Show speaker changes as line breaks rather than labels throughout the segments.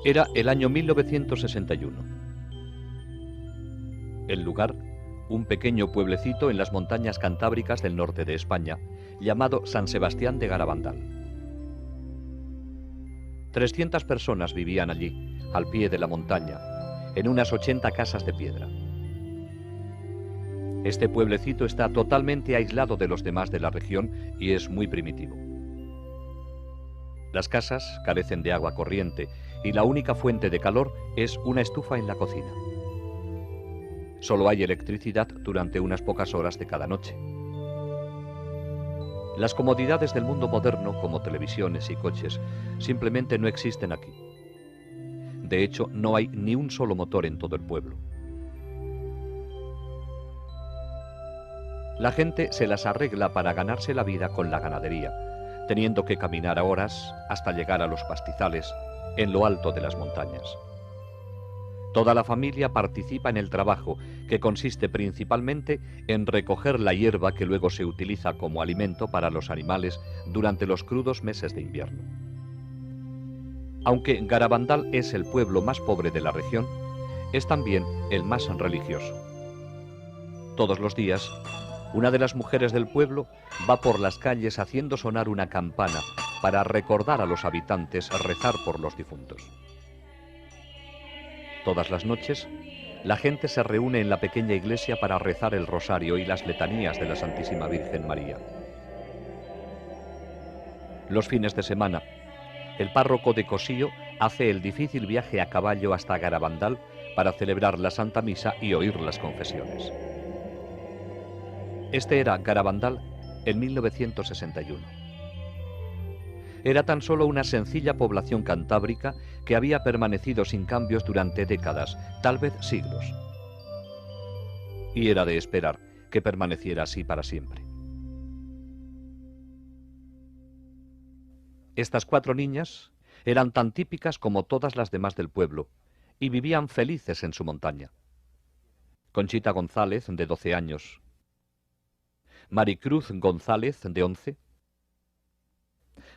Era el año 1961. El lugar, un pequeño pueblecito en las montañas cantábricas del norte de España, llamado San Sebastián de Garabandal. 300 personas vivían allí, al pie de la montaña, en unas 80 casas de piedra. Este pueblecito está totalmente aislado de los demás de la región y es muy primitivo. Las casas carecen de agua corriente y la única fuente de calor es una estufa en la cocina. Solo hay electricidad durante unas pocas horas de cada noche. Las comodidades del mundo moderno, como televisiones y coches, simplemente no existen aquí. De hecho, no hay ni un solo motor en todo el pueblo. La gente se las arregla para ganarse la vida con la ganadería, teniendo que caminar a horas hasta llegar a los pastizales en lo alto de las montañas. Toda la familia participa en el trabajo, que consiste principalmente en recoger la hierba que luego se utiliza como alimento para los animales durante los crudos meses de invierno. Aunque Garabandal es el pueblo más pobre de la región, es también el más religioso. Todos los días, una de las mujeres del pueblo va por las calles haciendo sonar una campana para recordar a los habitantes rezar por los difuntos. Todas las noches, la gente se reúne en la pequeña iglesia para rezar el rosario y las letanías de la Santísima Virgen María. Los fines de semana, el párroco de Cosío hace el difícil viaje a caballo hasta Garabandal para celebrar la Santa Misa y oír las confesiones. Este era Garabandal en 1961. Era tan solo una sencilla población cantábrica que había permanecido sin cambios durante décadas, tal vez siglos. Y era de esperar que permaneciera así para siempre. Estas 4 niñas eran tan típicas como todas las demás del pueblo y vivían felices en su montaña. Conchita González, de 12 años. Maricruz González, de 11.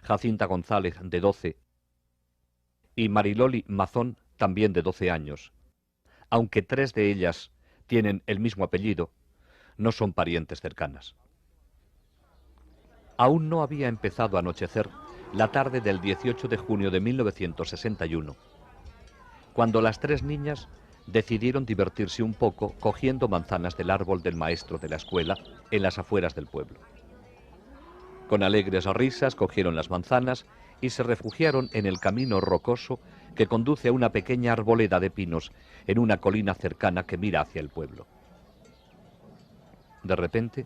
Jacinta González, de 12, y Mariloli Mazón, también de 12 años. Aunque 3 de ellas tienen el mismo apellido, no son parientes cercanas. Aún no había empezado a anochecer la tarde del 18 de junio de 1961, cuando las 3 niñas decidieron divertirse un poco cogiendo manzanas del árbol del maestro de la escuela en las afueras del pueblo. Con alegres risas cogieron las manzanas y se refugiaron en el camino rocoso que conduce a una pequeña arboleda de pinos en una colina cercana que mira hacia el pueblo. De repente,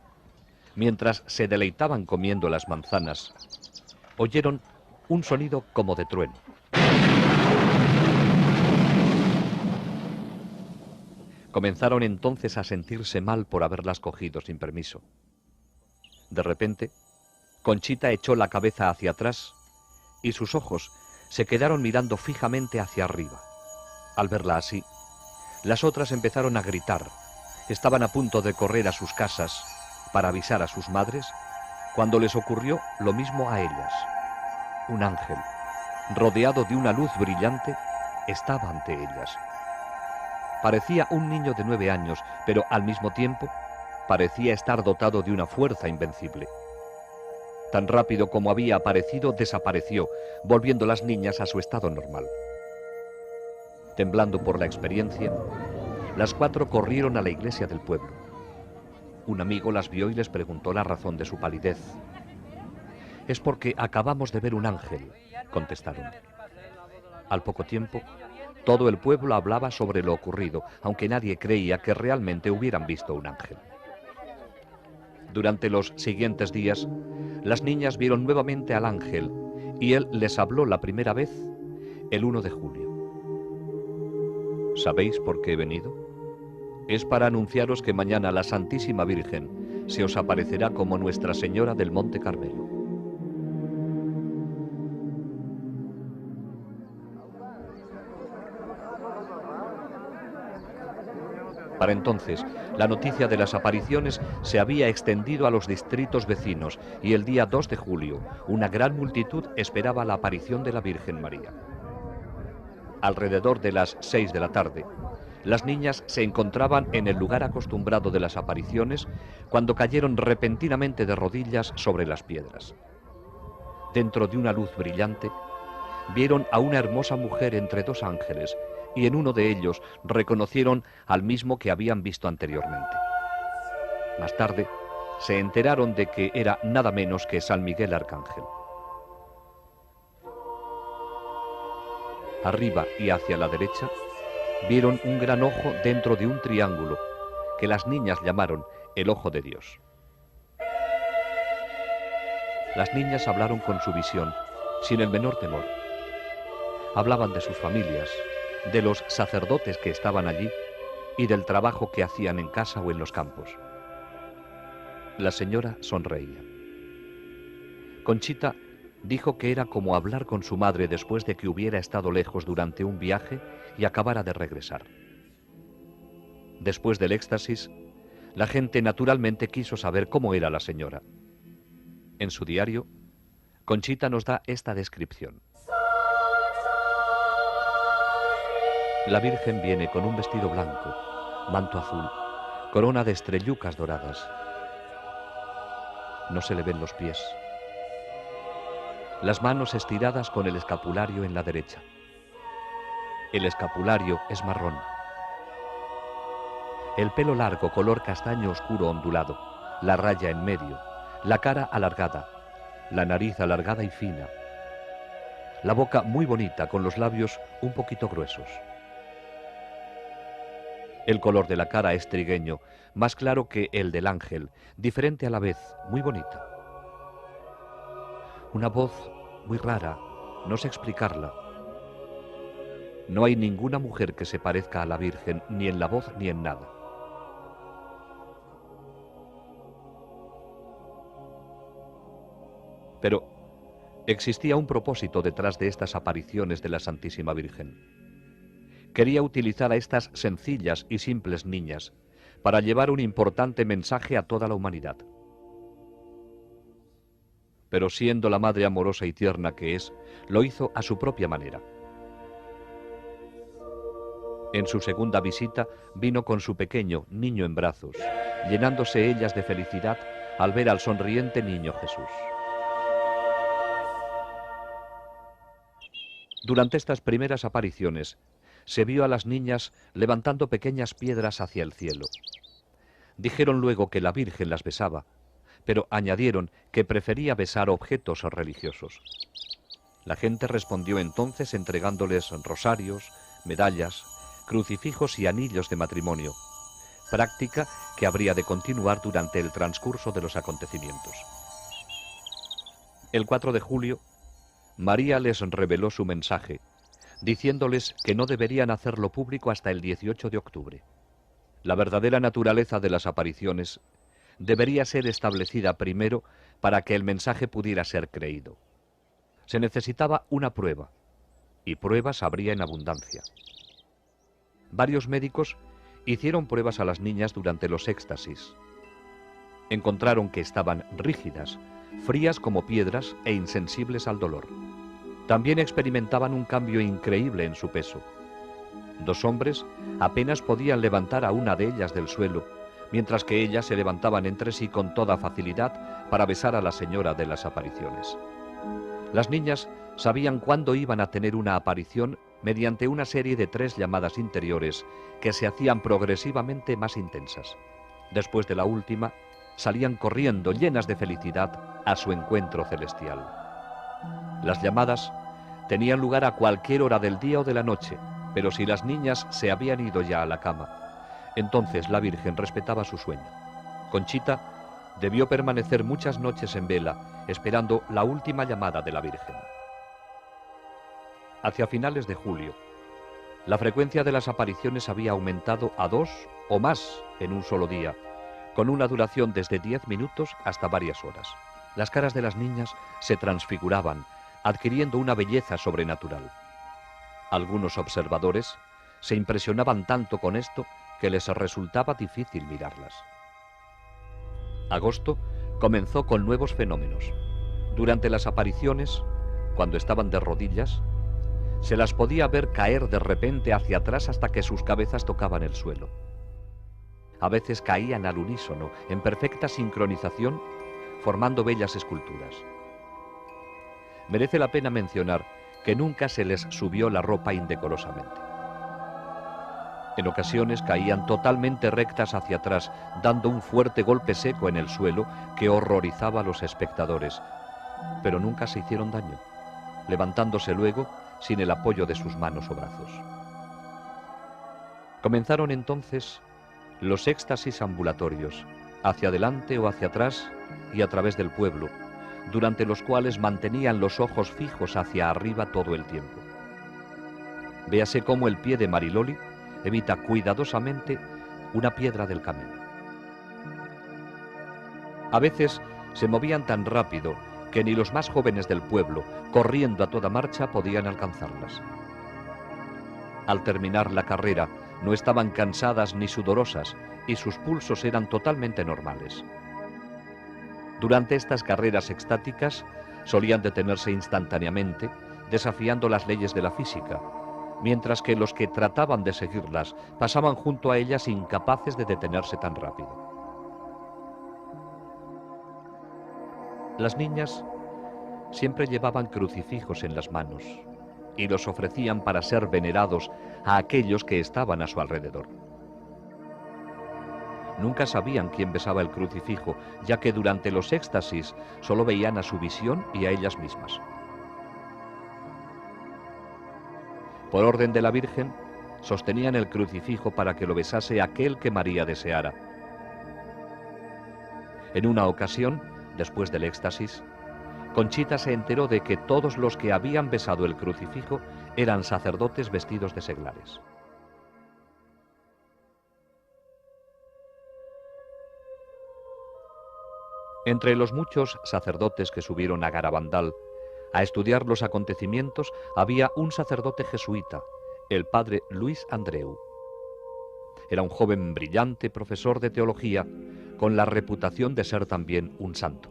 mientras se deleitaban comiendo las manzanas, oyeron un sonido como de trueno. Comenzaron entonces a sentirse mal por haberlas cogido sin permiso. De repente, Conchita echó la cabeza hacia atrás y sus ojos se quedaron mirando fijamente hacia arriba. Al verla así, las otras empezaron a gritar. Estaban a punto de correr a sus casas para avisar a sus madres, cuando les ocurrió lo mismo a ellas. Un ángel, rodeado de una luz brillante, estaba ante ellas. Parecía un niño de 9 años, pero al mismo tiempo parecía estar dotado de una fuerza invencible. Tan rápido como había aparecido, desapareció, volviendo las niñas a su estado normal. Temblando por la experiencia, las 4 corrieron a la iglesia del pueblo. Un amigo las vio y les preguntó la razón de su palidez. «Es porque acabamos de ver un ángel», contestaron. Al poco tiempo, todo el pueblo hablaba sobre lo ocurrido, aunque nadie creía que realmente hubieran visto un ángel. Durante los siguientes días, las niñas vieron nuevamente al ángel y él les habló la primera vez el 1 de julio. ¿Sabéis por qué he venido? Es para anunciaros que mañana la Santísima Virgen se os aparecerá como Nuestra Señora del Monte Carmelo. Para entonces, la noticia de las apariciones se había extendido a los distritos vecinos y el día 2 de julio una gran multitud esperaba la aparición de la Virgen María. alrededor de las 6 de la tarde, las niñas se encontraban en el lugar acostumbrado de las apariciones cuando cayeron repentinamente de rodillas sobre las piedras. Dentro de una luz brillante, vieron a una hermosa mujer entre dos ángeles y en uno de ellos reconocieron al mismo que habían visto anteriormente. Más tarde, se enteraron de que era nada menos que San Miguel Arcángel. Arriba y hacia la derecha, vieron un gran ojo dentro de un triángulo que las niñas llamaron el Ojo de Dios. Las niñas hablaron con su visión sin el menor temor. Hablaban de sus familias, de los sacerdotes que estaban allí y del trabajo que hacían en casa o en los campos. La señora sonreía. Conchita dijo que era como hablar con su madre después de que hubiera estado lejos durante un viaje y acabara de regresar. Después del éxtasis, la gente naturalmente quiso saber cómo era la señora. En su diario, Conchita nos da esta descripción. La Virgen viene con un vestido blanco, manto azul, corona de estrellucas doradas. No se le ven los pies. Las manos estiradas con el escapulario en la derecha. El escapulario es marrón. El pelo largo, color castaño oscuro ondulado, la raya en medio, la cara alargada, la nariz alargada y fina, la boca muy bonita con los labios un poquito gruesos. El color de la cara es trigueño, más claro que el del ángel, diferente a la vez, muy bonita. Una voz muy rara, no sé explicarla. No hay ninguna mujer que se parezca a la Virgen, ni en la voz ni en nada. Pero existía un propósito detrás de estas apariciones de la Santísima Virgen. Quería utilizar a estas sencillas y simples niñas para llevar un importante mensaje a toda la humanidad. Pero siendo la madre amorosa y tierna que es, lo hizo a su propia manera. En su segunda visita vino con su pequeño niño en brazos, llenándose ellas de felicidad al ver al sonriente niño Jesús. Durante estas primeras apariciones, se vio a las niñas levantando pequeñas piedras hacia el cielo. Dijeron luego que la Virgen las besaba, pero añadieron que prefería besar objetos religiosos. La gente respondió entonces entregándoles rosarios, medallas, crucifijos y anillos de matrimonio, práctica que habría de continuar durante el transcurso de los acontecimientos. El 4 de julio, María les reveló su mensaje, diciéndoles que no deberían hacerlo público hasta el 18 de octubre. La verdadera naturaleza de las apariciones debería ser establecida primero para que el mensaje pudiera ser creído. Se necesitaba una prueba, y pruebas habría en abundancia. Varios médicos hicieron pruebas a las niñas durante los éxtasis. Encontraron que estaban rígidas, frías como piedras e insensibles al dolor. También experimentaban un cambio increíble en su peso. 2 hombres apenas podían levantar a una de ellas del suelo, mientras que ellas se levantaban entre sí con toda facilidad para besar a la señora de las apariciones. Las niñas sabían cuándo iban a tener una aparición mediante una serie de 3 llamadas interiores que se hacían progresivamente más intensas. Después de la última, salían corriendo llenas de felicidad a su encuentro celestial. Las llamadas tenían lugar a cualquier hora del día o de la noche, pero si las niñas se habían ido ya a la cama, entonces la Virgen respetaba su sueño. Conchita debió permanecer muchas noches en vela, esperando la última llamada de la Virgen. Hacia finales de julio, la frecuencia de las apariciones había aumentado a 2 o más en un solo día, con una duración desde 10 minutos hasta varias horas. Las caras de las niñas se transfiguraban, adquiriendo una belleza sobrenatural. Algunos observadores se impresionaban tanto con esto que les resultaba difícil mirarlas. Agosto comenzó con nuevos fenómenos. Durante las apariciones, cuando estaban de rodillas, Se las podía ver caer de repente hacia atrás hasta que sus cabezas tocaban el suelo. A veces caían al unísono, en perfecta sincronización, formando bellas esculturas. Merece la pena mencionar que nunca se les subió la ropa indecorosamente. En ocasiones caían totalmente rectas hacia atrás, dando un fuerte golpe seco en el suelo que horrorizaba a los espectadores, pero nunca se hicieron daño, levantándose luego sin el apoyo de sus manos o brazos. Comenzaron entonces los éxtasis ambulatorios, hacia adelante o hacia atrás y a través del pueblo, durante los cuales mantenían los ojos fijos hacia arriba todo el tiempo. Véase cómo el pie de Mariloli evita cuidadosamente una piedra del camino. A veces se movían tan rápido que ni los más jóvenes del pueblo, corriendo a toda marcha, podían alcanzarlas. Al terminar la carrera, no estaban cansadas ni sudorosas y sus pulsos eran totalmente normales. Durante estas carreras extáticas solían detenerse instantáneamente, desafiando las leyes de la física, mientras que los que trataban de seguirlas pasaban junto a ellas incapaces de detenerse tan rápido. Las niñas siempre llevaban crucifijos en las manos y los ofrecían para ser venerados a aquellos que estaban a su alrededor. Nunca sabían quién besaba el crucifijo, ya que durante los éxtasis solo veían a su visión y a ellas mismas. Por orden de la Virgen, sostenían el crucifijo para que lo besase aquel que María deseara. En una ocasión, después del éxtasis, Conchita se enteró de que todos los que habían besado el crucifijo eran sacerdotes vestidos de seglares. Entre los muchos sacerdotes que subieron a Garabandal a estudiar los acontecimientos había un sacerdote jesuita, el padre Luis Andreu. Era un joven brillante profesor de teología con la reputación de ser también un santo.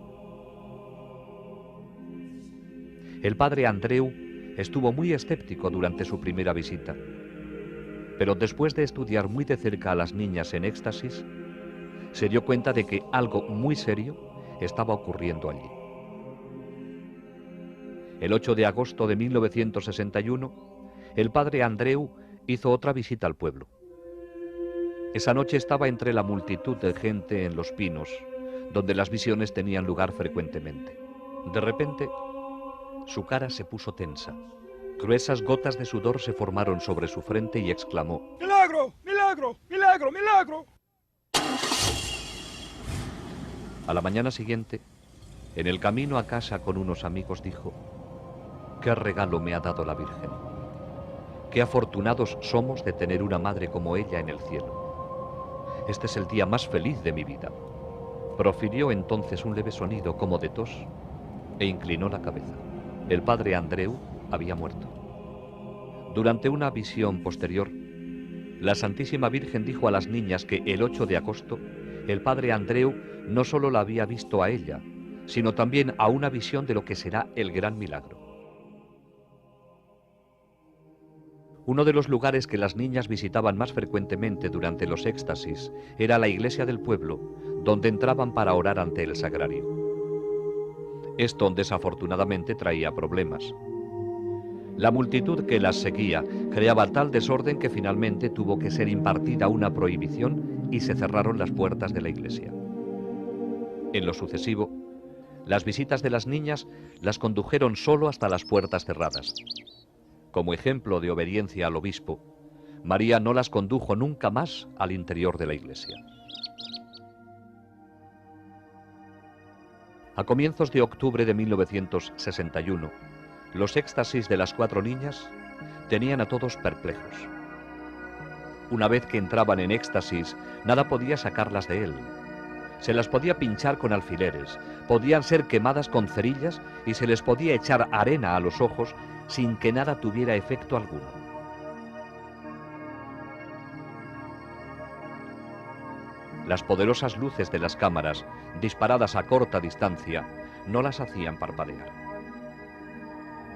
El padre Andreu estuvo muy escéptico durante su primera visita, pero después de estudiar muy de cerca a las niñas en éxtasis, se dio cuenta de que algo muy serio estaba ocurriendo allí. El 8 de agosto de 1961, el padre Andreu hizo otra visita al pueblo. Esa noche estaba entre la multitud de gente en Los Pinos, donde las visiones tenían lugar frecuentemente. De repente, su cara se puso tensa. Gruesas gotas de sudor se formaron sobre su frente y exclamó:
¡Milagro! ¡Milagro! ¡Milagro! ¡Milagro!
A la mañana siguiente, en el camino a casa con unos amigos, dijo: «¿Qué regalo me ha dado la Virgen? Qué afortunados somos de tener una madre como ella en el cielo. Este es el día más feliz de mi vida». Profirió entonces un leve sonido como de tos e inclinó la cabeza. El padre Andreu había muerto. Durante una visión posterior, la Santísima Virgen dijo a las niñas que el 8 de agosto el padre Andreu no solo la había visto a ella, sino también a una visión de lo que será el gran milagro. Uno de los lugares que las niñas visitaban más frecuentemente durante los éxtasis era la iglesia del pueblo, donde entraban para orar ante el sagrario. Esto desafortunadamente traía problemas. La multitud que las seguía creaba tal desorden que finalmente tuvo que ser impartida una prohibición y se cerraron las puertas de la iglesia. En lo sucesivo, las visitas de las niñas las condujeron solo hasta las puertas cerradas. Como ejemplo de obediencia al obispo, María no las condujo nunca más al interior de la iglesia. A comienzos de octubre de 1961, los éxtasis de las 4 niñas tenían a todos perplejos. Una vez que entraban en éxtasis, nada podía sacarlas de él. Se las podía pinchar con alfileres, podían ser quemadas con cerillas y se les podía echar arena a los ojos sin que nada tuviera efecto alguno. Las poderosas luces de las cámaras, disparadas a corta distancia, no las hacían parpadear.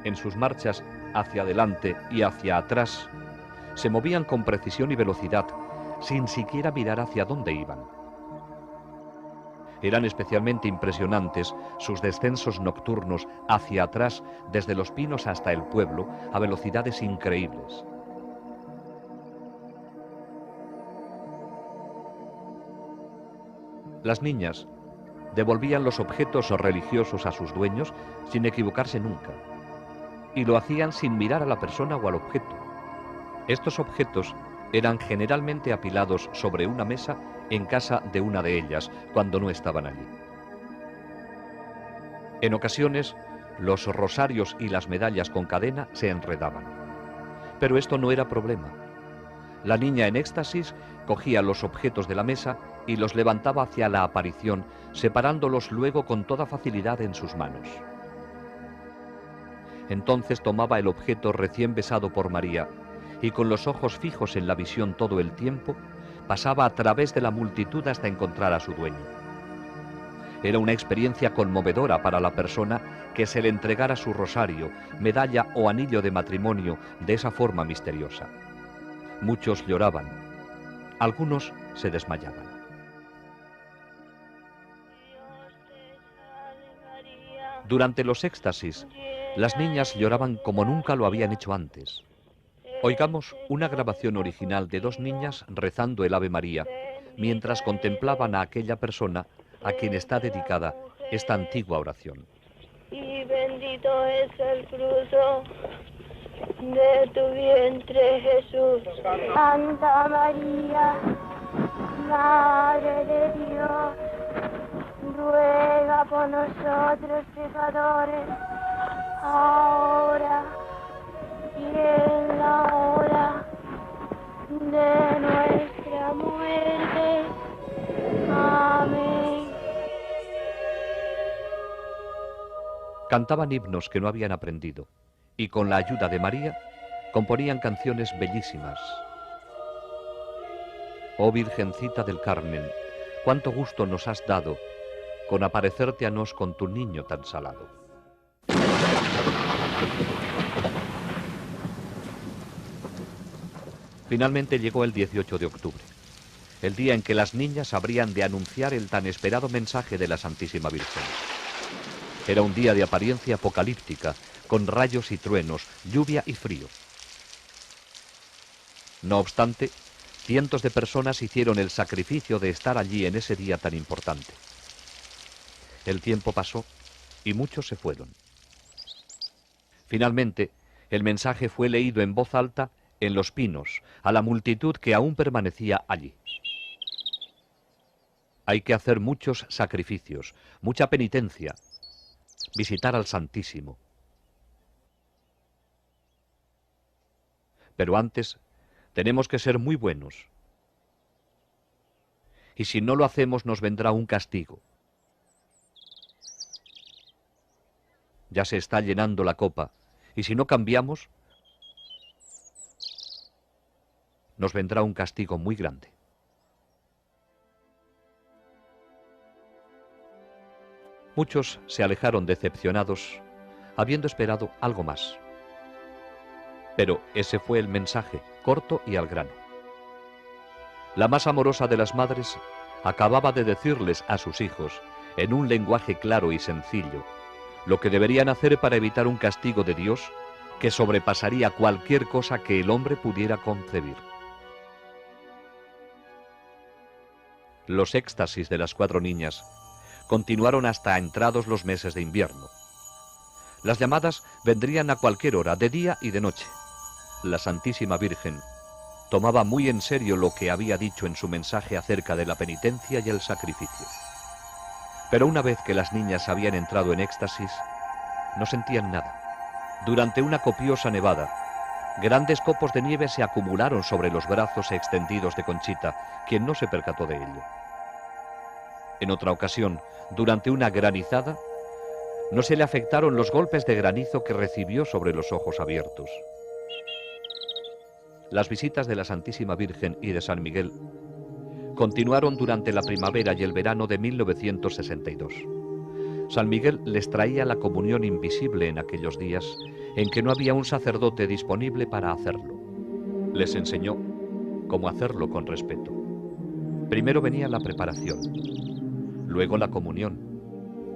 En sus marchas hacia adelante y hacia atrás, se movían con precisión y velocidad, sin siquiera mirar hacia dónde iban. Eran especialmente impresionantes sus descensos nocturnos hacia atrás desde los pinos hasta el pueblo a velocidades increíbles. Las niñas devolvían los objetos religiosos a sus dueños sin equivocarse nunca, y lo hacían sin mirar a la persona o al objeto. Estos objetos eran generalmente apilados sobre una mesa en casa de una de ellas, cuando no estaban allí. En ocasiones, los rosarios y las medallas con cadena se enredaban. Pero esto no era problema. La niña en éxtasis cogía los objetos de la mesa y los levantaba hacia la aparición, separándolos luego con toda facilidad en sus manos. Entonces tomaba el objeto recién besado por María y con los ojos fijos en la visión todo el tiempo, pasaba a través de la multitud hasta encontrar a su dueño. Era una experiencia conmovedora para la persona que se le entregara su rosario, medalla o anillo de matrimonio de esa forma misteriosa. Muchos lloraban, algunos se desmayaban. Durante los éxtasis, las niñas lloraban como nunca lo habían hecho antes. Oigamos una grabación original de dos niñas rezando el Ave María, mientras contemplaban a aquella persona a quien está dedicada esta antigua oración.
Y bendito es el fruto de tu vientre, Jesús. Santa María, Madre de Dios, ruega por nosotros pecadores, ahora y en la hora de nuestra muerte. Amén.
Cantaban himnos que no habían aprendido y con la ayuda de María componían canciones bellísimas. Oh Virgencita del Carmen, cuánto gusto nos has dado con aparecerte a nos con tu niño tan salado. Finalmente llegó el 18 de octubre, el día en que las niñas habrían de anunciar el tan esperado mensaje de la Santísima Virgen. Era un día de apariencia apocalíptica, con rayos y truenos, lluvia y frío. No obstante, cientos de personas hicieron el sacrificio de estar allí en ese día tan importante. El tiempo pasó y muchos se fueron. Finalmente, el mensaje fue leído en voz alta en los pinos, a la multitud que aún permanecía allí. Hay que hacer muchos sacrificios, mucha penitencia, visitar al Santísimo. Pero antes tenemos que ser muy buenos. Y si no lo hacemos nos vendrá un castigo. Ya se está llenando la copa, y si no cambiamos, nos vendrá un castigo muy grande. Muchos se alejaron decepcionados, habiendo esperado algo más. Pero ese fue el mensaje, corto y al grano. La más amorosa de las madres acababa de decirles a sus hijos, en un lenguaje claro y sencillo, lo que deberían hacer para evitar un castigo de Dios que sobrepasaría cualquier cosa que el hombre pudiera concebir. Los éxtasis de las 4 niñas continuaron hasta entrados los meses de invierno. Las llamadas vendrían a cualquier hora, de día y de noche. La Santísima Virgen tomaba muy en serio lo que había dicho en su mensaje acerca de la penitencia y el sacrificio. Pero una vez que las niñas habían entrado en éxtasis, no sentían nada. Durante una copiosa nevada, grandes copos de nieve se acumularon sobre los brazos extendidos de Conchita, quien no se percató de ello. En otra ocasión, durante una granizada, no se le afectaron los golpes de granizo que recibió sobre los ojos abiertos. Las visitas de la Santísima Virgen y de San Miguel continuaron durante la primavera y el verano de 1962. San Miguel les traía la comunión invisible en aquellos días en que no había un sacerdote disponible para hacerlo. Les enseñó cómo hacerlo con respeto. Primero venía la preparación, luego la comunión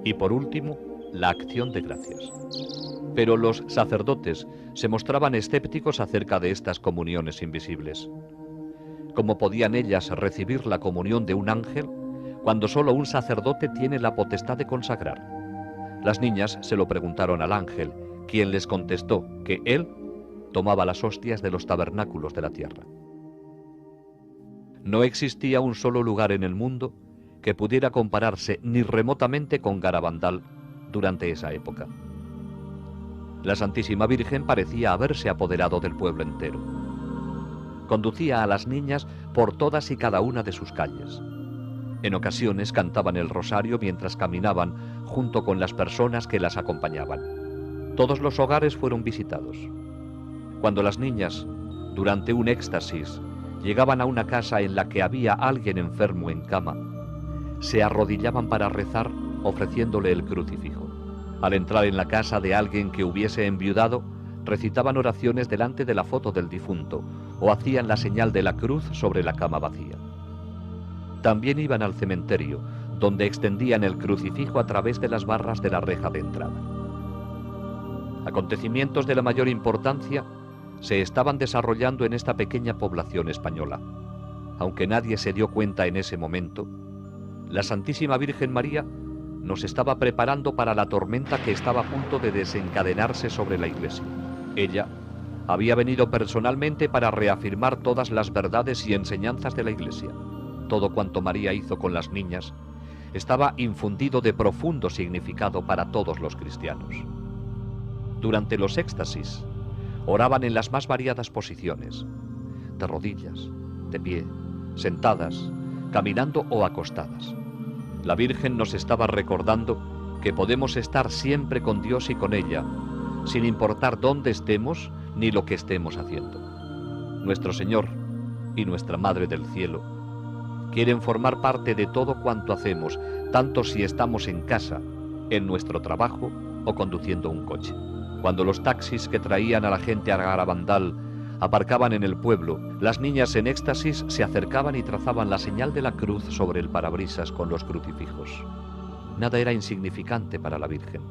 y por último la acción de gracias. Pero los sacerdotes se mostraban escépticos acerca de estas comuniones invisibles. ¿Cómo podían ellas recibir la comunión de un ángel cuando solo un sacerdote tiene la potestad de consagrar? Las niñas se lo preguntaron al ángel, quien les contestó que él tomaba las hostias de los tabernáculos de la tierra. No existía un solo lugar en el mundo que pudiera compararse ni remotamente con Garabandal durante esa época. La Santísima Virgen parecía haberse apoderado del pueblo entero. Conducía a las niñas por todas y cada una de sus calles. En ocasiones cantaban el rosario mientras caminaban junto con las personas que las acompañaban. Todos los hogares fueron visitados. Cuando las niñas, durante un éxtasis, llegaban a una casa en la que había alguien enfermo en cama, se arrodillaban para rezar ofreciéndole el crucifijo. Al entrar en la casa de alguien que hubiese enviudado, recitaban oraciones delante de la foto del difunto o hacían la señal de la cruz sobre la cama vacía. También iban al cementerio, donde extendían el crucifijo a través de las barras de la reja de entrada. Acontecimientos de la mayor importancia se estaban desarrollando en esta pequeña población española. Aunque nadie se dio cuenta en ese momento, la Santísima Virgen María nos estaba preparando para la tormenta que estaba a punto de desencadenarse sobre la Iglesia. Ella había venido personalmente para reafirmar todas las verdades y enseñanzas de la Iglesia. Todo cuanto María hizo con las niñas estaba infundido de profundo significado para todos los cristianos. Durante los éxtasis, oraban en las más variadas posiciones, de rodillas, de pie, sentadas, caminando o acostadas. La Virgen nos estaba recordando que podemos estar siempre con Dios y con ella, sin importar dónde estemos ni lo que estemos haciendo. Nuestro Señor y nuestra Madre del Cielo quieren formar parte de todo cuanto hacemos, tanto si estamos en casa, en nuestro trabajo o conduciendo un coche. Cuando los taxis que traían a la gente a Garabandal aparcaban en el pueblo, las niñas en éxtasis se acercaban y trazaban la señal de la cruz sobre el parabrisas con los crucifijos. Nada era insignificante para la Virgen.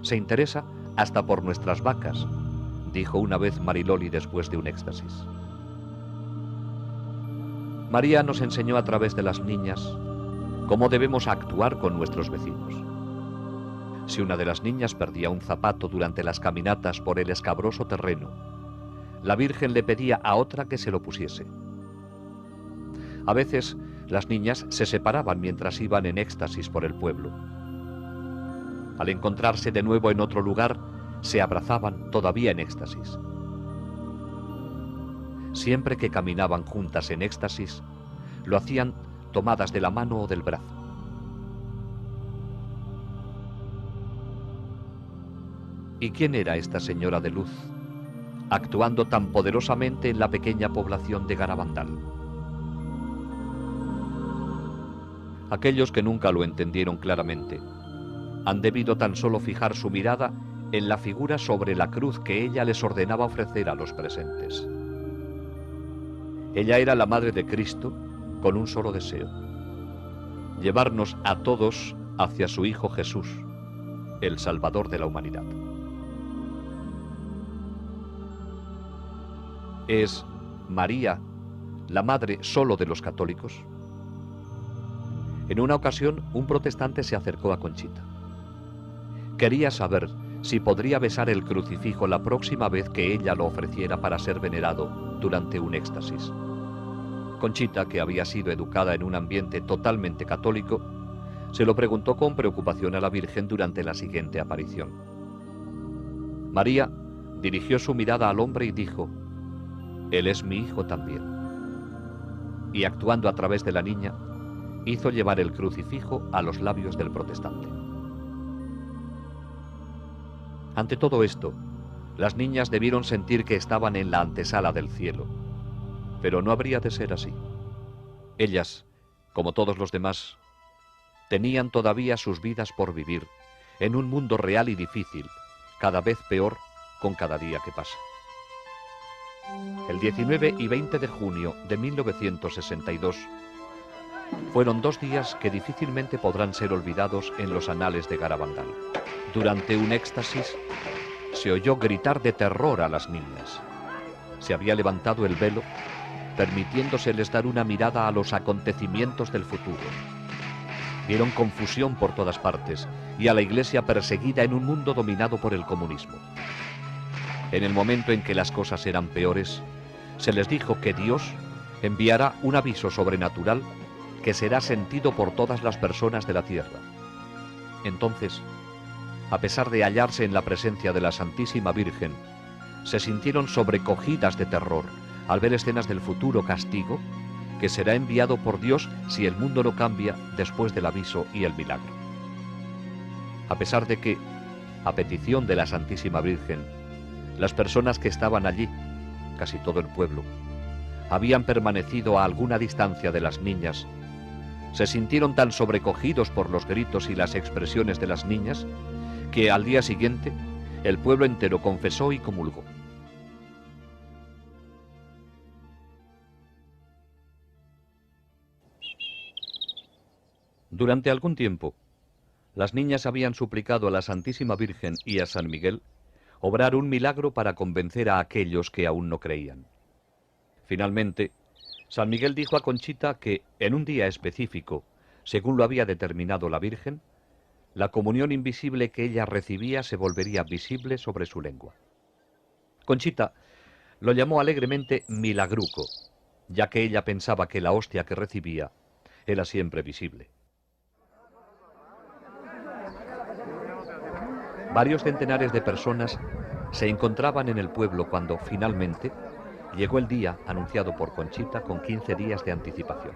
Se interesa hasta por nuestras vacas, dijo una vez Mariloli después de un éxtasis. María nos enseñó a través de las niñas cómo debemos actuar con nuestros vecinos. Si una de las niñas perdía un zapato durante las caminatas por el escabroso terreno, la Virgen le pedía a otra que se lo pusiese. A veces las niñas se separaban mientras iban en éxtasis por el pueblo. Al encontrarse de nuevo en otro lugar, se abrazaban todavía en éxtasis. Siempre que caminaban juntas en éxtasis, lo hacían tomadas de la mano o del brazo. ¿Y quién era esta señora de luz, actuando tan poderosamente en la pequeña población de Garabandal? Aquellos que nunca lo entendieron claramente han debido tan solo fijar su mirada en la figura sobre la cruz que ella les ordenaba ofrecer a los presentes. Ella era la Madre de Cristo con un solo deseo: llevarnos a todos hacia su Hijo Jesús, el Salvador de la humanidad. ¿Es María la madre solo de los católicos? En una ocasión, un protestante se acercó a Conchita. Quería saber si podría besar el crucifijo la próxima vez que ella lo ofreciera para ser venerado durante un éxtasis. Conchita, que había sido educada en un ambiente totalmente católico, se lo preguntó con preocupación a la Virgen durante la siguiente aparición. María dirigió su mirada al hombre y dijo: «Él es mi hijo también». Y actuando a través de la niña, hizo llevar el crucifijo a los labios del protestante. Ante todo esto, las niñas debieron sentir que estaban en la antesala del cielo, pero no habría de ser así. Ellas, como todos los demás, tenían todavía sus vidas por vivir en un mundo real y difícil, cada vez peor con cada día que pasa. El 19 y 20 de junio de 1962 fueron 2 días que difícilmente podrán ser olvidados en los anales de Garabandal. Durante un éxtasis se oyó gritar de terror a las niñas. Se había levantado el velo, permitiéndoseles dar una mirada a los acontecimientos del futuro. Vieron confusión por todas partes y a la Iglesia perseguida en un mundo dominado por el comunismo. En el momento en que las cosas eran peores, se les dijo que Dios enviará un aviso sobrenatural que será sentido por todas las personas de la tierra. Entonces, a pesar de hallarse en la presencia de la Santísima Virgen, se sintieron sobrecogidas de terror al ver escenas del futuro castigo que será enviado por Dios si el mundo no cambia después del aviso y el milagro. A pesar de que, a petición de la Santísima Virgen, las personas que estaban allí, casi todo el pueblo, habían permanecido a alguna distancia de las niñas, se sintieron tan sobrecogidos por los gritos y las expresiones de las niñas que al día siguiente el pueblo entero confesó y comulgó. Durante algún tiempo, las niñas habían suplicado a la Santísima Virgen y a San Miguel obrar un milagro para convencer a aquellos que aún no creían. Finalmente, San Miguel dijo a Conchita que en un día específico, según lo había determinado la Virgen, la comunión invisible que ella recibía se volvería visible sobre su lengua. Conchita lo llamó alegremente milagruco, ya que ella pensaba que la hostia que recibía era siempre visible. Varios centenares de personas se encontraban en el pueblo cuando, finalmente, llegó el día anunciado por Conchita con 15 días de anticipación.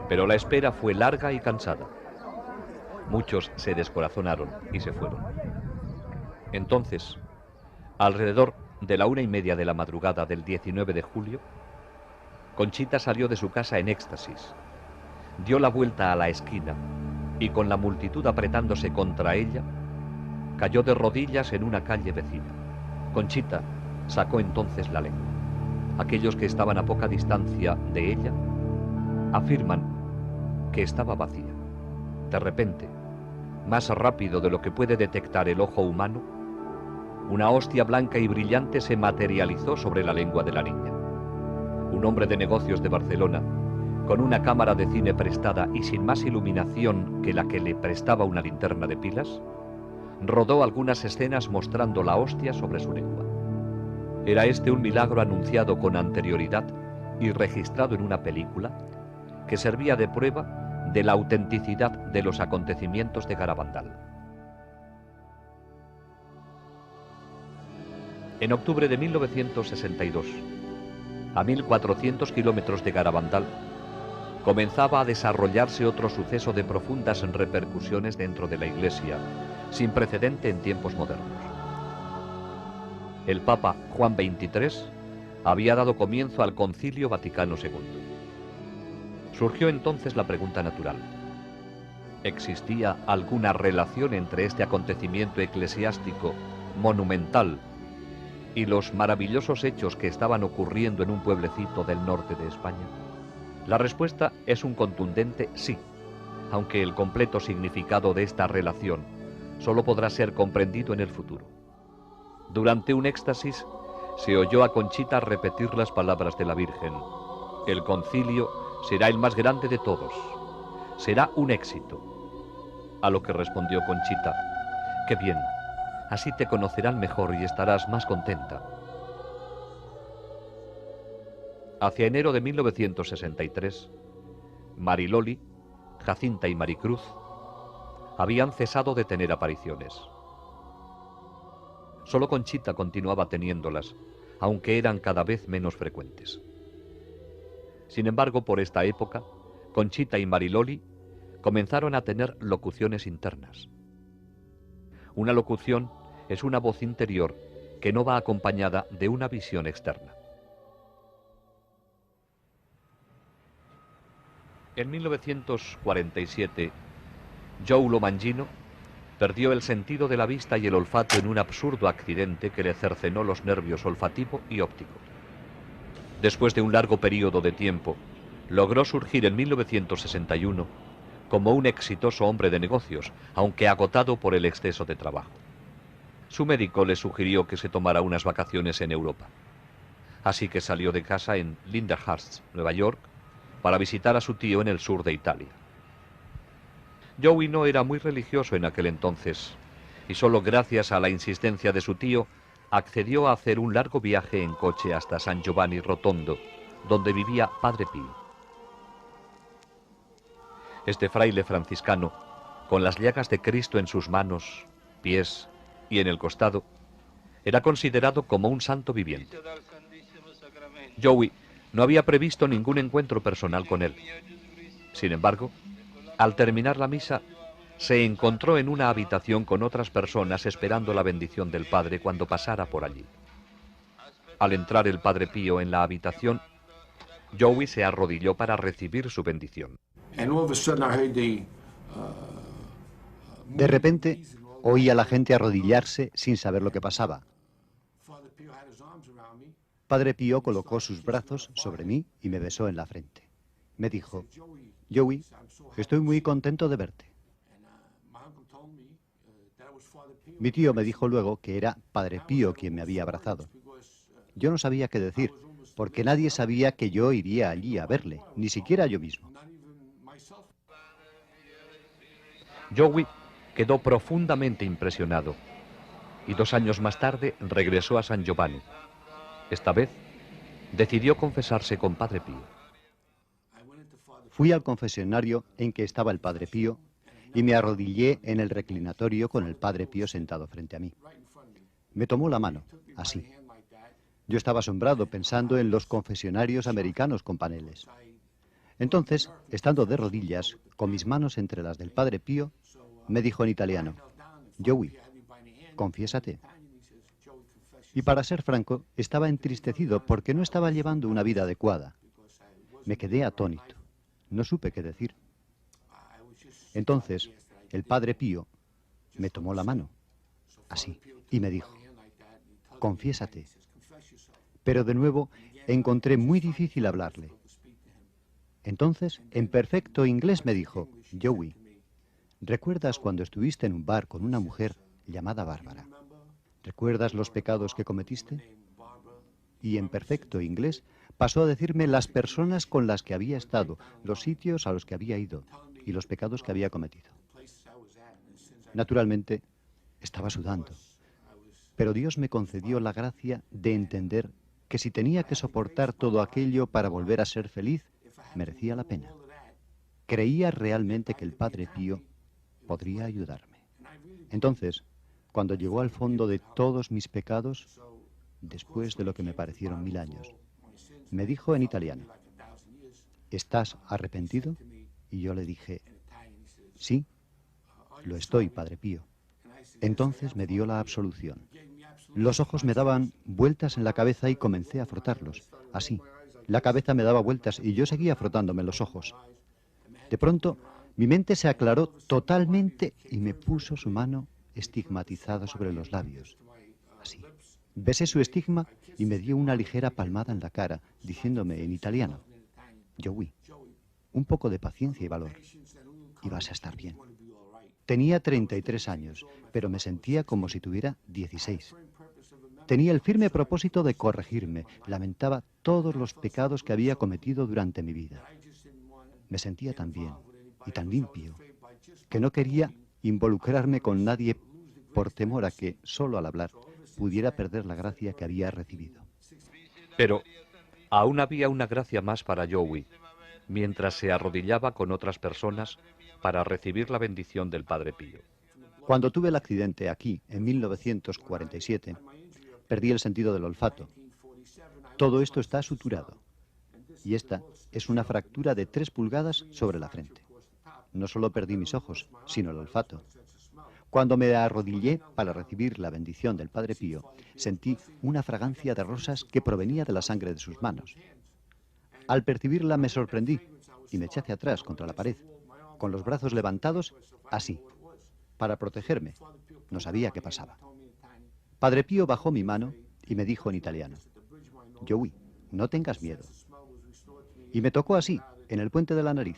Pero la espera fue larga y cansada. Muchos se descorazonaron y se fueron. Entonces, alrededor de la 1:30 de la madrugada del 19 de julio, Conchita salió de su casa en éxtasis, dio la vuelta a la esquina y, con la multitud apretándose contra ella, cayó de rodillas en una calle vecina. Conchita sacó entonces la lengua. Aquellos que estaban a poca distancia de ella afirman que estaba vacía. De repente, más rápido de lo que puede detectar el ojo humano, una hostia blanca y brillante se materializó sobre la lengua de la niña. Un hombre de negocios de Barcelona, con una cámara de cine prestada y sin más iluminación que la que le prestaba una linterna de pilas, rodó algunas escenas mostrando la hostia sobre su lengua. Era este un milagro anunciado con anterioridad y registrado en una película que servía de prueba de la autenticidad de los acontecimientos de Garabandal. En octubre de 1962, a 1400 kilómetros de Garabandal, comenzaba a desarrollarse otro suceso de profundas repercusiones dentro de la Iglesia, sin precedente en tiempos modernos. El Papa Juan XXIII había dado comienzo al Concilio Vaticano II. Surgió entonces la pregunta natural: ¿existía alguna relación entre este acontecimiento eclesiástico monumental y los maravillosos hechos que estaban ocurriendo en un pueblecito del norte de España? La respuesta es un contundente sí, aunque el completo significado de esta relación solo podrá ser comprendido en el futuro. Durante un éxtasis se oyó a Conchita repetir las palabras de la Virgen: el concilio será el más grande de todos, será un éxito. A lo que respondió Conchita: qué bien, así te conocerán mejor y estarás más contenta. Hacia enero de 1963, Mariloli, Jacinta y Maricruz habían cesado de tener apariciones. Solo Conchita continuaba teniéndolas, aunque eran cada vez menos frecuentes. Sin embargo, por esta época, Conchita y Mariloli comenzaron a tener locuciones internas. Una locución es una voz interior que no va acompañada de una visión externa. En 1947, Joe Lo Mangino Perdió el sentido de la vista y el olfato en un absurdo accidente que le cercenó los nervios olfativo y óptico. Después de un largo periodo de tiempo, logró surgir en 1961 como un exitoso hombre de negocios, aunque agotado por el exceso de trabajo. Su médico le sugirió que se tomara unas vacaciones en Europa. Así que salió de casa en Lindenhurst, Nueva York, para visitar a su tío en el sur de Italia. Joey no era muy religioso en aquel entonces, y solo gracias a la insistencia de su tío accedió a hacer un largo viaje en coche hasta San Giovanni Rotondo, donde vivía Padre Pío. Este fraile franciscano, con las llagas de Cristo en sus manos, pies y en el costado, era considerado como un santo viviente. Joey no había previsto ningún encuentro personal con él. Sin embargo, al terminar la misa, se encontró en una habitación con otras personas esperando la bendición del Padre cuando pasara por allí. Al entrar el Padre Pío en la habitación, Joey se arrodilló para recibir su bendición.
De repente, oí a la gente arrodillarse sin saber lo que pasaba. Padre Pío colocó sus brazos sobre mí y me besó en la frente. Me dijo: Joey, estoy muy contento de verte. Mi tío me dijo luego que era Padre Pío quien me había abrazado. Yo no sabía qué decir, porque nadie sabía que yo iría allí a verle, ni siquiera yo mismo.
Joey quedó profundamente impresionado y 2 años más tarde regresó a San Giovanni. Esta vez decidió confesarse con Padre Pío.
Fui al confesionario en que estaba el Padre Pío y me arrodillé en el reclinatorio con el Padre Pío sentado frente a mí. Me tomó la mano, así. Yo estaba asombrado pensando en los confesionarios americanos con paneles. Entonces, estando de rodillas, con mis manos entre las del Padre Pío, me dijo en italiano: Joey, confiésate. Y para ser franco, estaba entristecido porque no estaba llevando una vida adecuada. Me quedé atónito. No supe qué decir. Entonces, el Padre Pío me tomó la mano, así, y me dijo: confiésate. Pero de nuevo encontré muy difícil hablarle. Entonces, en perfecto inglés me dijo: Joey, ¿recuerdas cuando estuviste en un bar con una mujer llamada Bárbara? ¿Recuerdas los pecados que cometiste? Y en perfecto inglés pasó a decirme las personas con las que había estado, los sitios a los que había ido y los pecados que había cometido. Naturalmente, estaba sudando, pero Dios me concedió la gracia de entender que si tenía que soportar todo aquello para volver a ser feliz, merecía la pena. Creía realmente que el Padre Pío podría ayudarme. Entonces, cuando llegó al fondo de todos mis pecados, después de lo que me parecieron 1000 años, me dijo en italiano: ¿estás arrepentido? Y yo le dije: sí, lo estoy, Padre Pío. Entonces me dio la absolución. Los ojos me daban vueltas en la cabeza y comencé a frotarlos, así. La cabeza me daba vueltas y yo seguía frotándome los ojos. De pronto, mi mente se aclaró totalmente y me puso su mano estigmatizada sobre los labios, así. Besé su estigma y me dio una ligera palmada en la cara, diciéndome en italiano: Joey, un poco de paciencia y valor, y vas a estar bien. Tenía 33 años, pero me sentía como si tuviera 16. Tenía el firme propósito de corregirme, lamentaba todos los pecados que había cometido durante mi vida. Me sentía tan bien y tan limpio que no quería involucrarme con nadie por temor a que, solo al hablar, pudiera perder la gracia que había recibido.
Pero aún había una gracia más para Joey, mientras se arrodillaba con otras personas para recibir la bendición del Padre Pío.
Cuando tuve el accidente aquí, en 1947, perdí el sentido del olfato. Todo esto está suturado. Y esta es una fractura de 3 pulgadas sobre la frente. No solo perdí mis ojos, sino el olfato. Cuando me arrodillé para recibir la bendición del Padre Pío, sentí una fragancia de rosas que provenía de la sangre de sus manos. Al percibirla me sorprendí y me eché hacia atrás contra la pared, con los brazos levantados, así. para protegerme. No sabía qué pasaba. Padre Pío bajó mi mano y me dijo en italiano: Joey, no tengas miedo. Y me tocó así, en el puente de la nariz.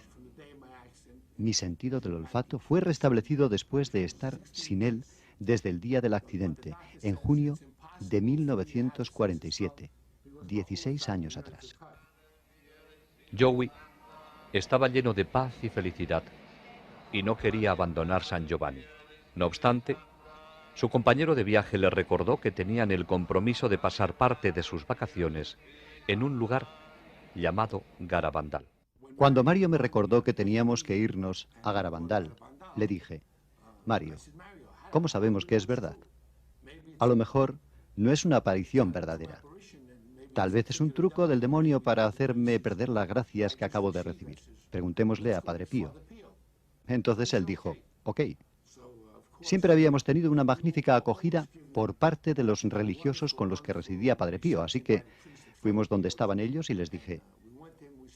Mi sentido del olfato fue restablecido después de estar sin él desde el día del accidente, en junio de 1947, 16 años atrás.
Joey estaba lleno de paz y felicidad y no quería abandonar San Giovanni. No obstante, su compañero de viaje le recordó que tenían el compromiso de pasar parte de sus vacaciones en un lugar llamado Garabandal.
Cuando Mario me recordó que teníamos que irnos a Garabandal, le dije: Mario, ¿cómo sabemos que es verdad? A lo mejor no es una aparición verdadera. Tal vez es un truco del demonio para hacerme perder las gracias que acabo de recibir. Preguntémosle a Padre Pío. Entonces él dijo: ok. Siempre habíamos tenido una magnífica acogida por parte de los religiosos con los que residía Padre Pío, así que fuimos donde estaban ellos y les dije: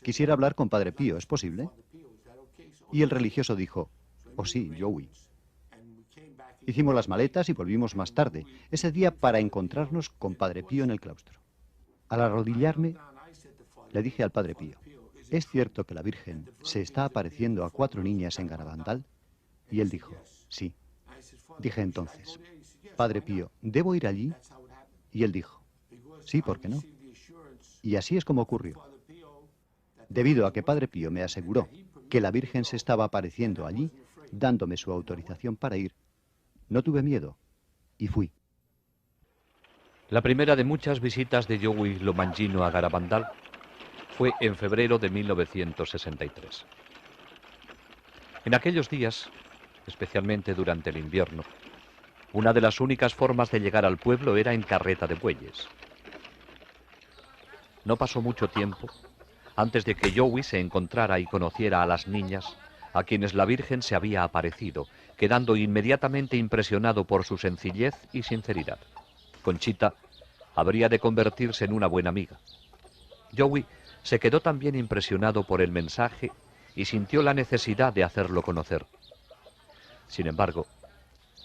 quisiera hablar con Padre Pío, ¿es posible? Y el religioso dijo: oh sí, Joey. Hicimos las maletas y volvimos más tarde, ese día, para encontrarnos con Padre Pío en el claustro. Al arrodillarme, le dije al Padre Pío: ¿es cierto que la Virgen se está apareciendo a 4 niñas en Garabandal? Y él dijo: sí. Dije entonces: Padre Pío, ¿debo ir allí? Y él dijo: sí, ¿por qué no? Y así es como ocurrió. Debido a que Padre Pío me aseguró que la Virgen se estaba apareciendo allí, dándome su autorización para ir, no tuve miedo y fui.
La primera de muchas visitas de Joey Lomangino a Garabandal fue en febrero de 1963. En aquellos días, especialmente durante el invierno, una de las únicas formas de llegar al pueblo era en carreta de bueyes. No pasó mucho tiempo antes de que Joey se encontrara y conociera a las niñas a quienes la Virgen se había aparecido, quedando inmediatamente impresionado por su sencillez y sinceridad. Conchita habría de convertirse en una buena amiga. Joey se quedó también impresionado por el mensaje y sintió la necesidad de hacerlo conocer. Sin embargo,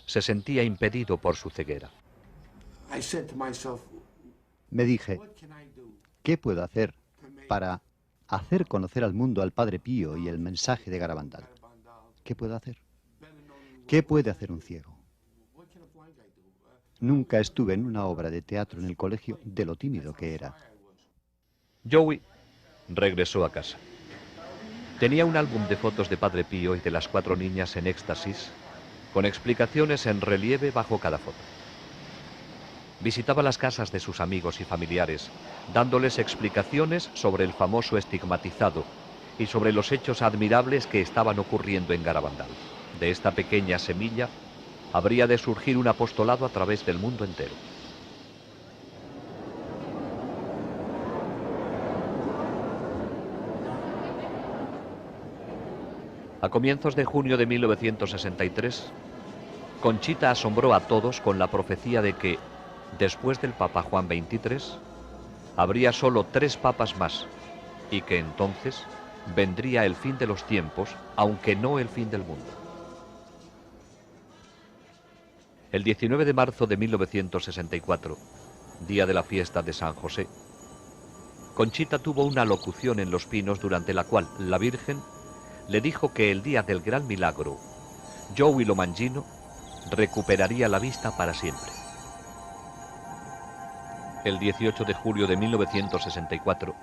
se sentía impedido por su ceguera.
Me dije: ¿qué puedo hacer para hacer conocer al mundo al Padre Pío y el mensaje de Garabandal? ¿Qué puedo hacer? ¿Qué puede hacer un ciego? Nunca estuve en una obra de teatro en el colegio de lo tímido que era.
Joey regresó a casa. Tenía un álbum de fotos de Padre Pío y de las 4 niñas en éxtasis, con explicaciones en relieve bajo cada foto. Visitaba las casas de sus amigos y familiares, dándoles explicaciones sobre el famoso estigmatizado y sobre los hechos admirables que estaban ocurriendo en Garabandal. De esta pequeña semilla habría de surgir un apostolado a través del mundo entero. A comienzos de junio de 1963, Conchita asombró a todos con la profecía de que, después del Papa Juan XXIII, habría solo 3 papas más, y que entonces vendría el fin de los tiempos, aunque no el fin del mundo. El 19 de marzo de 1964, día de la fiesta de San José, Conchita tuvo una locución en Los Pinos durante la cual la Virgen le dijo que el día del gran milagro, Joey Lomangino recuperaría la vista para siempre. El 18 de julio de 1964,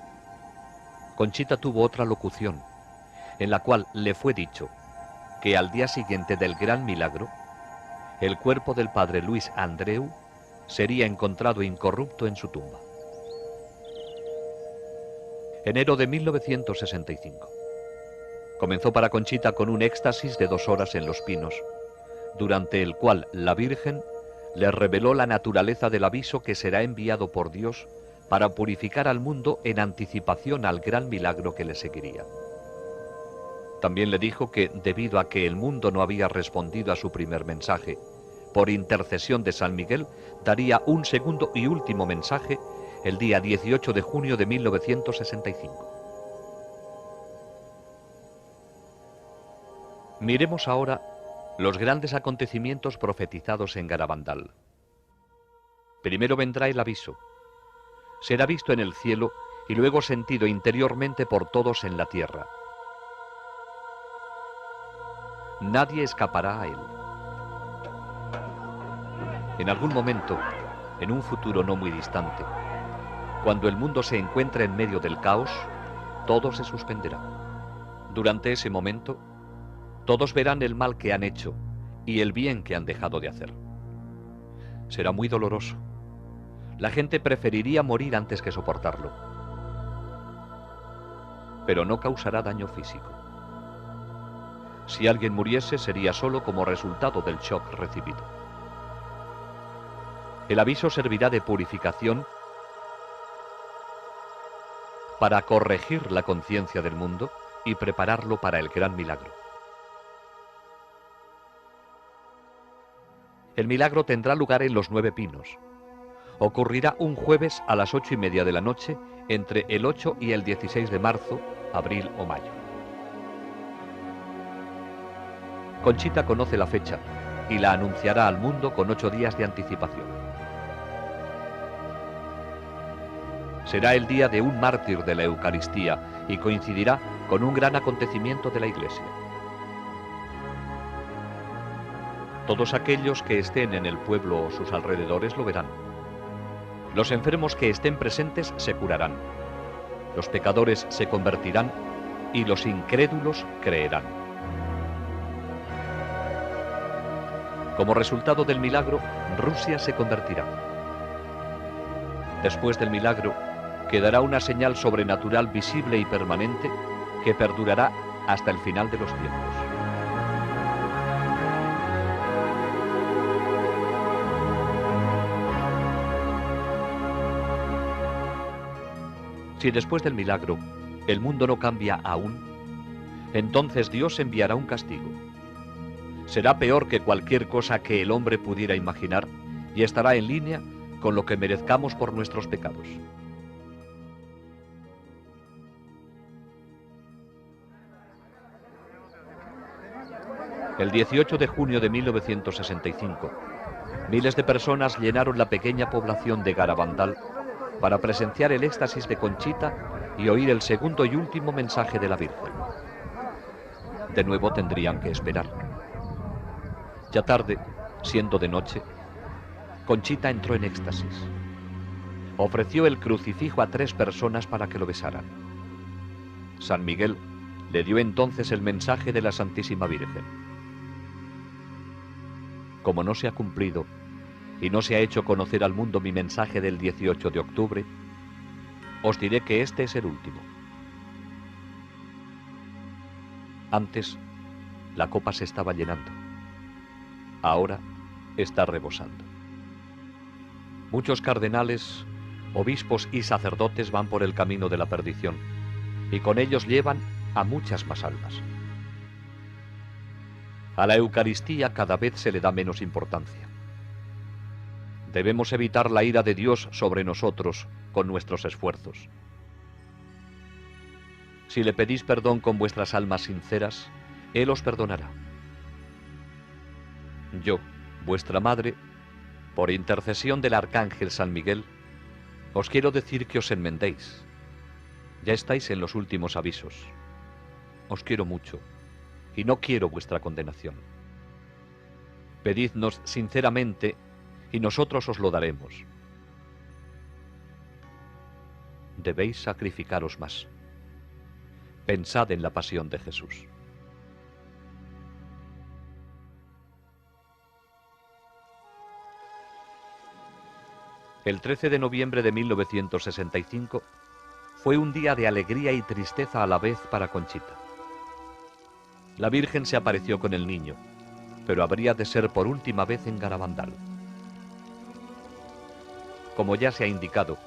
Conchita tuvo otra locución, en la cual le fue dicho que al día siguiente del gran milagro, el cuerpo del padre Luis Andreu sería encontrado incorrupto en su tumba. Enero de 1965. Comenzó para Conchita con un éxtasis de 2 horas en Los Pinos, durante el cual la Virgen le reveló la naturaleza del aviso que será enviado por Dios para purificar al mundo en anticipación al gran milagro que le seguiría. También le dijo que, debido a que el mundo no había respondido a su primer mensaje, por intercesión de San Miguel, daría un segundo y último mensaje el día 18 de junio de 1965. Miremos ahora los grandes acontecimientos profetizados en Garabandal. Primero vendrá el aviso. Será visto en el cielo y luego sentido interiormente por todos en la tierra. Nadie escapará a él. En algún momento, en un futuro no muy distante, cuando el mundo se encuentre en medio del caos, todo se suspenderá. Durante ese momento, todos verán el mal que han hecho y el bien que han dejado de hacer. Será muy doloroso. La gente preferiría morir antes que soportarlo. Pero no causará daño físico. Si alguien muriese, sería solo como resultado del shock recibido. El aviso servirá de purificación para corregir la conciencia del mundo y prepararlo para el gran milagro. El milagro tendrá lugar en los 9 Pinos. Ocurrirá un jueves a las 8:30 de la noche, entre el 8 y el 16 de marzo, abril o mayo. Conchita conoce la fecha y la anunciará al mundo con 8 días de anticipación. Será el día de un mártir de la Eucaristía y coincidirá con un gran acontecimiento de la Iglesia. Todos aquellos que estén en el pueblo o sus alrededores lo verán. Los enfermos que estén presentes se curarán. Los pecadores se convertirán y los incrédulos creerán. Como resultado del milagro, Rusia se convertirá. Después del milagro, quedará una señal sobrenatural visible y permanente que perdurará hasta el final de los tiempos. Si después del milagro el mundo no cambia aún, entonces Dios enviará un castigo. Será peor que cualquier cosa que el hombre pudiera imaginar y estará en línea con lo que merezcamos por nuestros pecados. El 18 de junio de 1965, miles de personas llenaron la pequeña población de Garabandal para presenciar el éxtasis de Conchita y oír el segundo y último mensaje de la Virgen. De nuevo tendrían que esperar. Ya tarde, siendo de noche, Conchita entró en éxtasis. Ofreció el crucifijo a 3 personas para que lo besaran. San Miguel le dio entonces el mensaje de la Santísima Virgen. Como no se ha cumplido y no se ha hecho conocer al mundo mi mensaje del 18 de octubre, os diré que este es el último. Antes, la copa se estaba llenando. Ahora está rebosando. Muchos cardenales, obispos y sacerdotes van por el camino de la perdición, y con ellos llevan a muchas más almas. A la Eucaristía cada vez se le da menos importancia. Debemos evitar la ira de Dios sobre nosotros con nuestros esfuerzos. Si le pedís perdón con vuestras almas sinceras, Él os perdonará. Yo, vuestra madre, por intercesión del Arcángel San Miguel, os quiero decir que os enmendéis. Ya estáis en los últimos avisos. Os quiero mucho y no quiero vuestra condenación. Pedidnos sinceramente y nosotros os lo daremos. Debéis sacrificaros más. Pensad en la pasión de Jesús. El 13 de noviembre de 1965 fue un día de alegría y tristeza a la vez para Conchita. La Virgen se apareció con el niño, pero habría de ser por última vez en Garabandal. Como ya se ha indicado,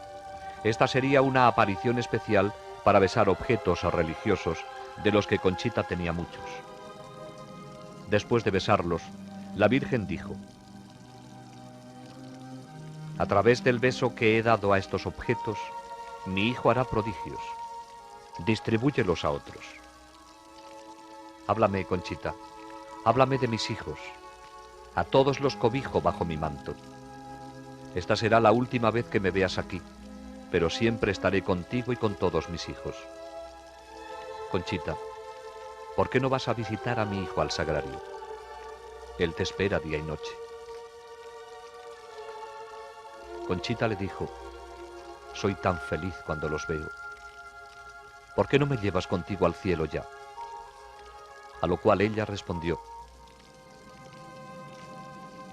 esta sería una aparición especial para besar objetos religiosos de los que Conchita tenía muchos. Después de besarlos, la Virgen dijo: a través del beso que he dado a estos objetos, mi hijo hará prodigios. Distribúyelos a otros. Háblame, Conchita. háblame de mis hijos. A todos los cobijo bajo mi manto. Esta será la última vez que me veas aquí, pero siempre estaré contigo y con todos mis hijos. Conchita, ¿por qué no vas a visitar a mi hijo al sagrario? Él te espera día y noche. Conchita le dijo, soy tan feliz cuando los veo. ¿Por qué no me llevas contigo al cielo ya? A lo cual ella respondió,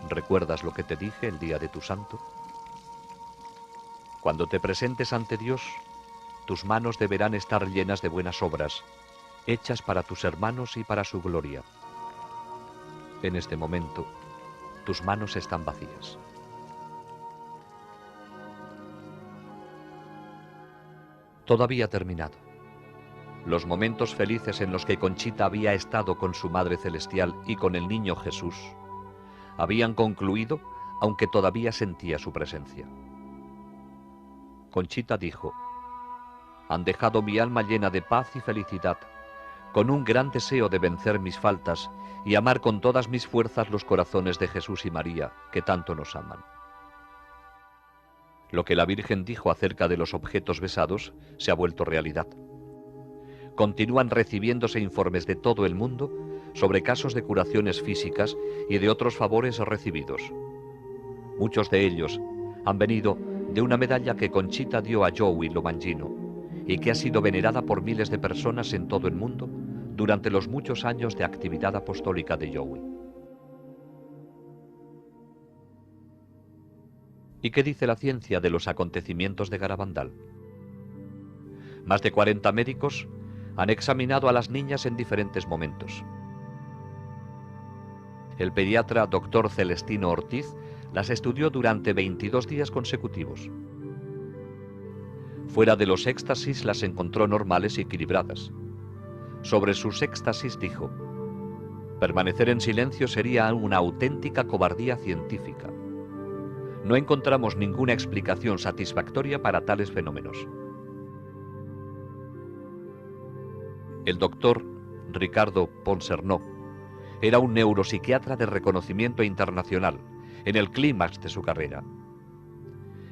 ¿recuerdas lo que te dije el día de tu santo? Cuando te presentes ante Dios, tus manos deberán estar llenas de buenas obras, hechas para tus hermanos y para su gloria. En este momento, tus manos están vacías. Todo había terminado. Los momentos felices en los que Conchita había estado con su Madre Celestial y con el niño Jesús habían concluido, aunque todavía sentía su presencia. Conchita dijo, han dejado mi alma llena de paz y felicidad, con un gran deseo de vencer mis faltas y amar con todas mis fuerzas los corazones de Jesús y María, que tanto nos aman. Lo que la Virgen dijo acerca de los objetos besados se ha vuelto realidad. Continúan recibiéndose informes de todo el mundo sobre casos de curaciones físicas y de otros favores recibidos. Muchos de ellos han venido de una medalla que Conchita dio a Joey Lomangino y que ha sido venerada por miles de personas en todo el mundo durante los muchos años de actividad apostólica de Joey. ¿Y qué dice la ciencia de los acontecimientos de Garabandal? Más de 40 médicos han examinado a las niñas en diferentes momentos. El pediatra Dr. Celestino Ortiz las estudió durante 22 días consecutivos. Fuera de los éxtasis las encontró normales y equilibradas. Sobre sus éxtasis dijo, permanecer en silencio sería una auténtica cobardía científica. No encontramos ninguna explicación satisfactoria para tales fenómenos. El doctor Ricardo Ponsernó era un neuropsiquiatra de reconocimiento internacional, en el clímax de su carrera.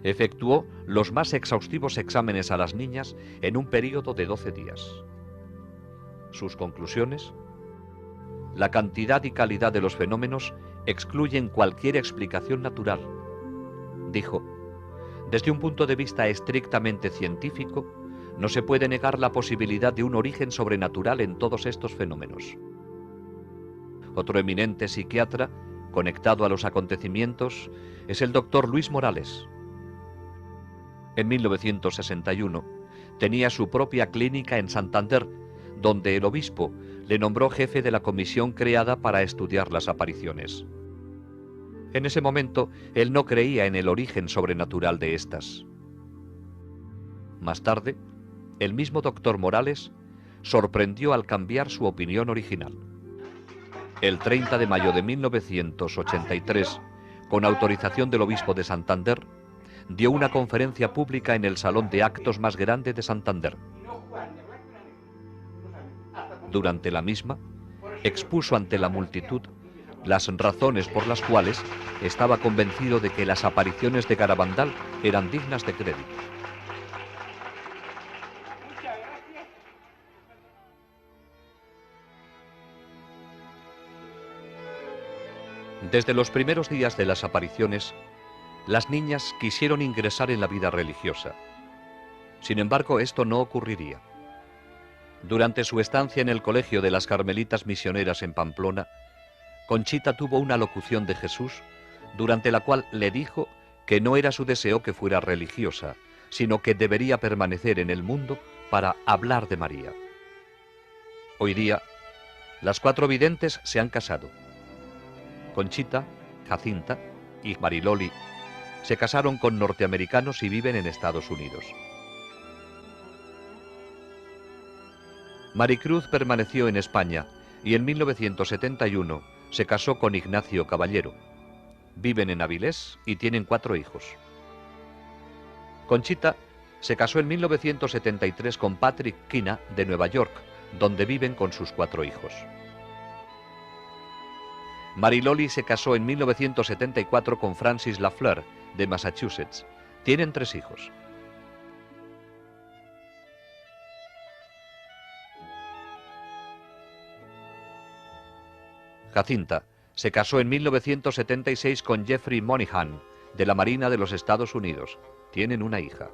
Efectuó los más exhaustivos exámenes a las niñas en un período de 12 días. Sus conclusiones: la cantidad y calidad de los fenómenos excluyen cualquier explicación natural. Dijo, desde un punto de vista estrictamente científico, no se puede negar la posibilidad de un origen sobrenatural en todos estos fenómenos. Otro eminente psiquiatra, conectado a los acontecimientos, es el doctor Luis Morales. En 1961 tenía su propia clínica en Santander, donde el obispo le nombró jefe de la comisión creada para estudiar las apariciones. En ese momento, él no creía en el origen sobrenatural de estas. Más tarde, el mismo doctor Morales sorprendió al cambiar su opinión original. El 30 de mayo de 1983, con autorización del obispo de Santander, dio una conferencia pública en el salón de actos más grande de Santander. Durante la misma, expuso ante la multitud las razones por las cuales estaba convencido de que las apariciones de Garabandal eran dignas de crédito. Desde los primeros días de las apariciones, las niñas quisieron ingresar en la vida religiosa. Sin embargo, esto no ocurriría. Durante su estancia en el colegio de las Carmelitas Misioneras en Pamplona, Conchita tuvo una locución de Jesús, durante la cual le dijo que no era su deseo que fuera religiosa, sino que debería permanecer en el mundo para hablar de María. Hoy día, las 4 videntes se han casado. Conchita, Jacinta y Mariloli se casaron con norteamericanos y viven en Estados Unidos. Maricruz permaneció en España y en 1971 se casó con Ignacio Caballero. Viven en Avilés y tienen 4 hijos. Conchita se casó en 1973 con Patrick Kina de Nueva York, donde viven con sus 4 hijos. Mariloli se casó en 1974 con Francis Lafleur, de Massachusetts. Tienen 3 hijos. Jacinta se casó en 1976 con Jeffrey Moynihan, de la Marina de los Estados Unidos. Tienen una hija.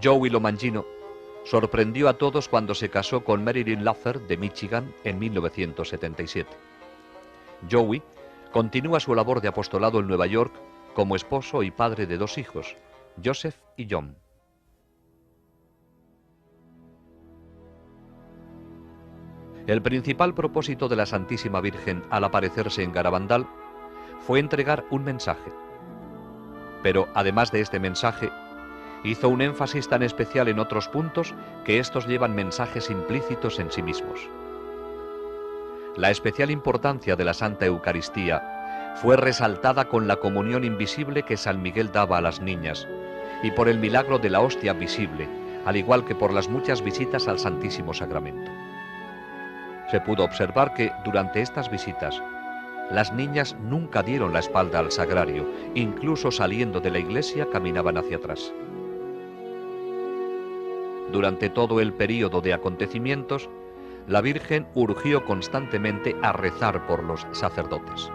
Joey Lomangino sorprendió a todos cuando se casó con Marilyn Luther de Michigan en 1977. Joey continúa su labor de apostolado en Nueva York como esposo y padre de 2 hijos, Joseph y John. El principal propósito de la Santísima Virgen al aparecerse en Garabandal fue entregar un mensaje. Pero además de este mensaje, hizo un énfasis tan especial en otros puntos que estos llevan mensajes implícitos en sí mismos. La especial importancia de la Santa Eucaristía fue resaltada con la comunión invisible que San Miguel daba a las niñas y por el milagro de la hostia visible, al igual que por las muchas visitas al Santísimo Sacramento. Se pudo observar que, durante estas visitas, las niñas nunca dieron la espalda al sagrario, incluso saliendo de la iglesia caminaban hacia atrás. Durante todo el período de acontecimientos, la Virgen urgió constantemente a rezar por los sacerdotes.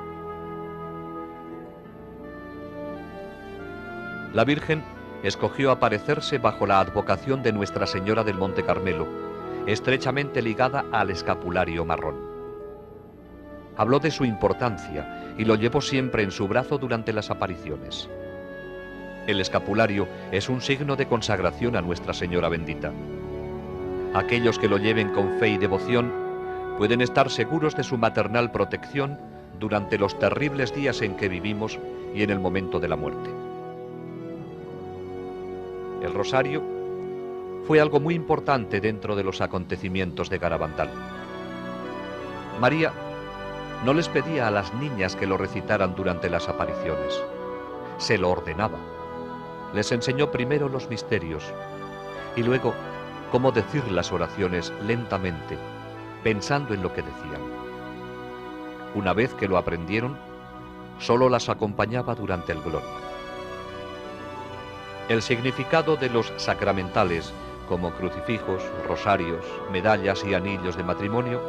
La Virgen escogió aparecerse bajo la advocación de Nuestra Señora del Monte Carmelo, estrechamente ligada al escapulario marrón. Habló de su importancia y lo llevó siempre en su brazo durante las apariciones. El escapulario es un signo de consagración a Nuestra Señora bendita. Aquellos que lo lleven con fe y devoción pueden estar seguros de su maternal protección durante los terribles días en que vivimos y en el momento de la muerte. El rosario fue algo muy importante dentro de los acontecimientos de Garabandal. María no les pedía a las niñas que lo recitaran durante las apariciones, se lo ordenaba. Les enseñó primero los misterios y luego cómo decir las oraciones lentamente, pensando en lo que decían. Una vez que lo aprendieron, solo las acompañaba durante el gloria. El significado de los sacramentales, como crucifijos, rosarios, medallas y anillos de matrimonio,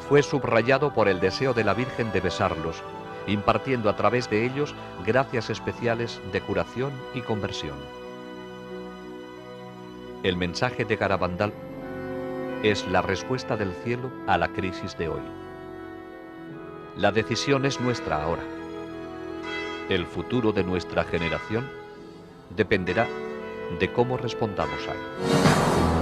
fue subrayado por el deseo de la Virgen de besarlos, impartiendo a través de ellos gracias especiales de curación y conversión. El mensaje de Garabandal es la respuesta del cielo a la crisis de hoy. La decisión es nuestra ahora. El futuro de nuestra generación dependerá de cómo respondamos a él.